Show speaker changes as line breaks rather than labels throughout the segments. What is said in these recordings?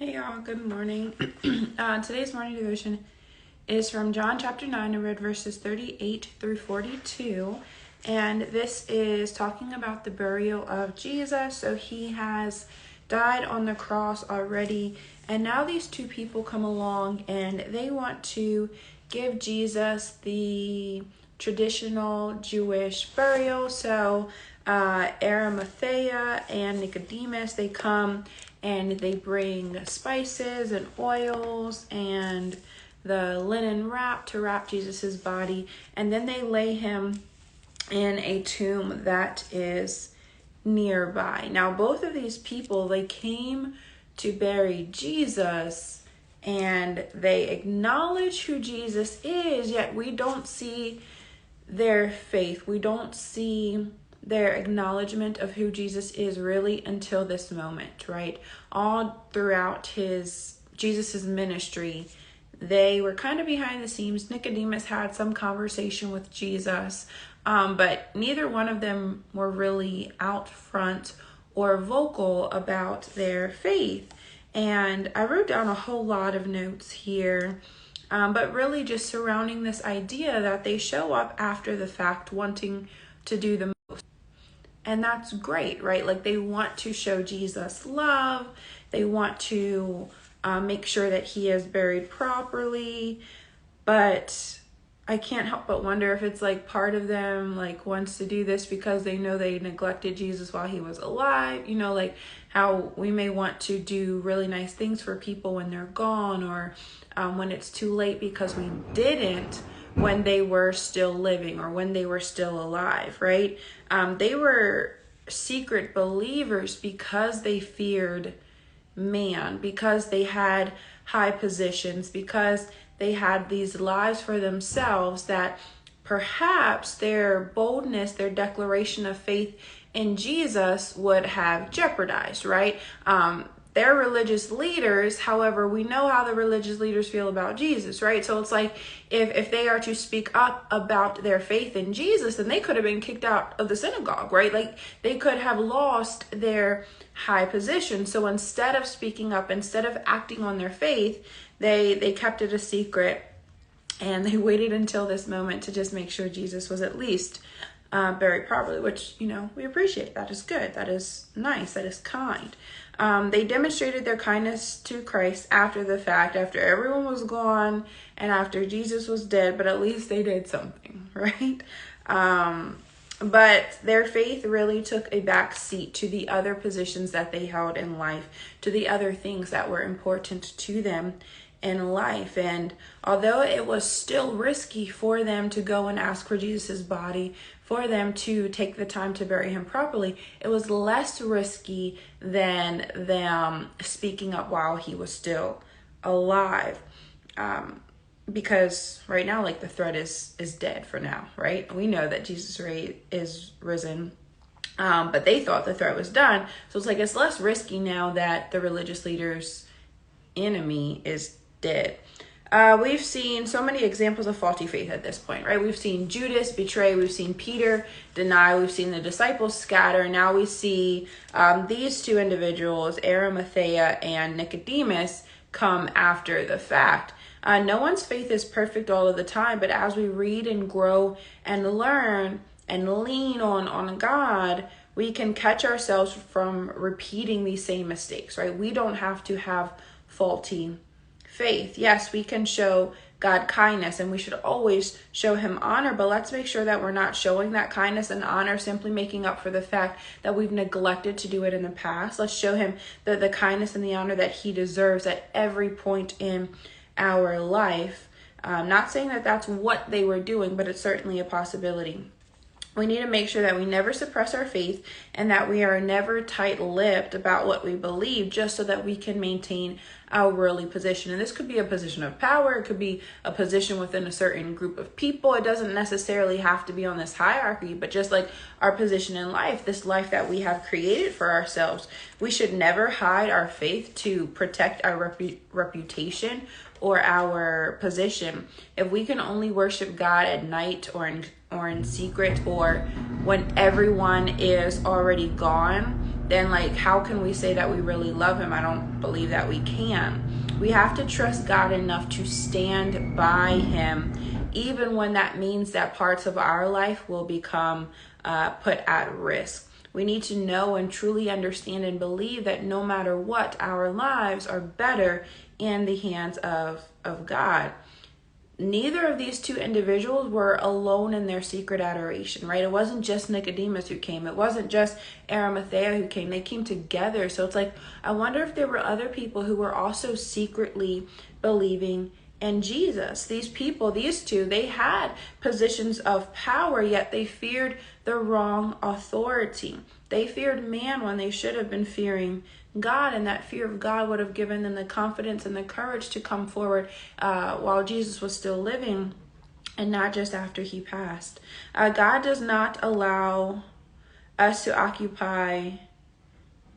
Hey y'all, good morning. Today's morning devotion is from John chapter 9. I read verses 38 through 42. And this is talking about the burial of Jesus. So he has died on the cross already. And now these two people come along and they want to give Jesus the traditional Jewish burial. So Arimathea and Nicodemus, they come and they bring spices and oils and the linen wrap to wrap Jesus's body, and then they lay him in a tomb that is nearby. Now both of these people, they came to bury Jesus and they acknowledge who Jesus is, yet we don't see their faith. We don't see their acknowledgement of who Jesus is really until this moment, right? All throughout Jesus's ministry, they were kind of behind the scenes. Nicodemus had some conversation with Jesus, but neither one of them were really out front or vocal about their faith. And I wrote down a whole lot of notes here, but really just surrounding this idea that they show up after the fact wanting to do the most. And that's great, right? Like they want to show Jesus love. They want to make sure that he is buried properly. But I can't help but wonder if it's like part of them like wants to do this because they know they neglected Jesus while he was alive. You know, like how we may want to do really nice things for people when they're gone, or when it's too late because we didn't when they were still living or when they were still alive, right? They were secret believers because they feared man, because they had high positions, because they had these lives for themselves that perhaps their boldness, their declaration of faith in Jesus would have jeopardized, right? They're religious leaders. However, we know how the religious leaders feel about Jesus, right? So it's like if they are to speak up about their faith in Jesus, then they could have been kicked out of the synagogue, right? Like they could have lost their high position. So instead of speaking up, instead of acting on their faith, they kept it a secret, and they waited until this moment to just make sure Jesus was at least buried properly, which, you know, we appreciate. That is good. That is nice. That is kind. They demonstrated their kindness to Christ after the fact, after everyone was gone and after Jesus was dead, but at least they did something, right? But their faith really took a back seat to the other positions that they held in life, to the other things that were important to them in life. And although it was still risky for them to go and ask for Jesus's body, for them to take the time to bury him properly, it was less risky than them speaking up while he was still alive. Because right now, like the threat is dead for now, right? We know that Jesus is risen, but they thought the threat was done. So it's like it's less risky now that the religious leaders' enemy is dead. We've seen so many examples of faulty faith at this point, right? We've seen Judas betray, we've seen Peter deny, we've seen the disciples scatter. Now we see these two individuals, Arimathea and Nicodemus, come after the fact. No one's faith is perfect all of the time, but as we read and grow and learn and lean on God, we can catch ourselves from repeating these same mistakes, right? We don't have to have faulty faith. Yes, we can show God kindness and we should always show him honor, but let's make sure that we're not showing that kindness and honor simply making up for the fact that we've neglected to do it in the past. Let's show him the kindness and the honor that he deserves at every point in our life. Not saying that that's what they were doing, but it's certainly a possibility. We need to make sure that we never suppress our faith and that we are never tight-lipped about what we believe just so that we can maintain our worldly position. And this could be a position of power. It could be a position within a certain group of people. It doesn't necessarily have to be on this hierarchy, but just like our position in life, this life that we have created for ourselves, we should never hide our faith to protect our reputation or our position. If we can only worship God at night or in secret or when everyone is already gone, then like how can we say that we really love him? I don't believe that we can. We have to trust God enough to stand by him, even when that means that parts of our life will become put at risk. We need to know and truly understand and believe that no matter what, our lives are better in the hands of God. Neither of these two individuals were alone in their secret adoration, right? It wasn't just Nicodemus who came. It wasn't just Arimathea who came. They came together. So it's like, I wonder if there were other people who were also secretly believing in Jesus. These people, these two, they had positions of power, yet they feared the wrong authority. They feared man when they should have been fearing God, and that fear of God would have given them the confidence and the courage to come forward while Jesus was still living and not just after he passed. God does not allow us to occupy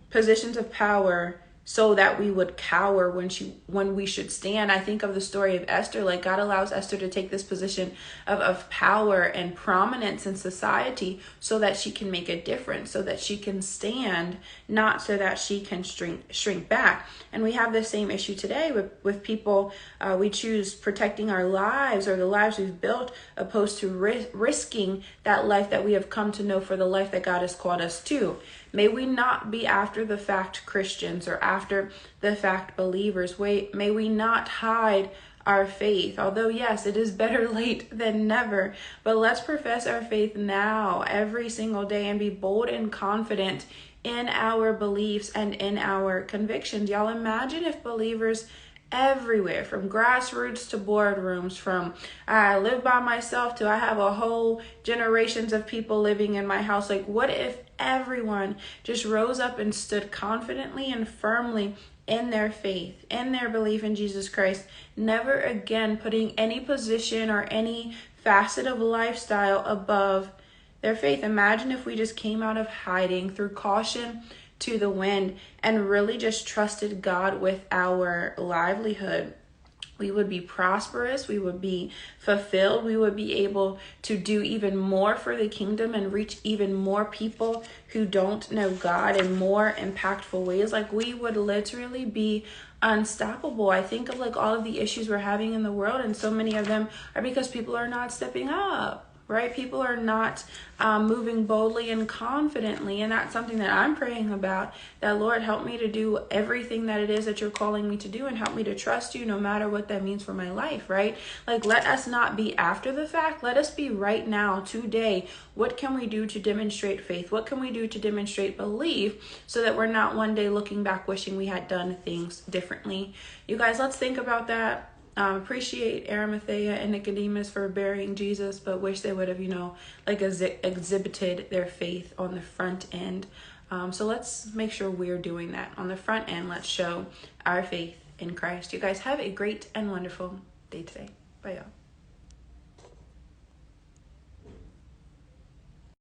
positions of power so that we would cower when we should stand. I think of the story of Esther. Like, God allows Esther to take this position of power and prominence in society so that she can make a difference, so that she can stand, not so that she can shrink back. And we have the same issue today with people. We choose protecting our lives or the lives we've built opposed to risking that life that we have come to know for the life that God has called us to. May we not be after the fact Christians or after the fact believers. May we not hide our faith. Although, yes, it is better late than never. But let's profess our faith now, every single day, and be bold and confident in our beliefs and in our convictions. Y'all, imagine if believers everywhere, from grassroots to boardrooms, from I live by myself to I have a whole generations of people living in my house. Like, what if everyone just rose up and stood confidently and firmly in their faith, in their belief in Jesus Christ, never again putting any position or any facet of lifestyle above their faith? Imagine if we just came out of hiding, through caution to the wind, and really just trusted God with our livelihood. We would be prosperous, we would be fulfilled, we would be able to do even more for the kingdom and reach even more people who don't know God in more impactful ways. Like, we would literally be unstoppable. I think of like all of the issues we're having in the world, and so many of them are because people are not stepping up. Right? People are not moving boldly and confidently. And that's something that I'm praying about, that Lord, help me to do everything that it is that you're calling me to do, and help me to trust you no matter what that means for my life, right? Like, let us not be after the fact. Let us be right now, today. What can we do to demonstrate faith? What can we do to demonstrate belief so that we're not one day looking back wishing we had done things differently? You guys, let's think about that. Appreciate Arimathea and Nicodemus for burying Jesus, but wish they would have, exhibited their faith on the front end. So let's make sure we're doing that on the front end. Let's show our faith in Christ. You guys have a great and wonderful day today. Bye, y'all.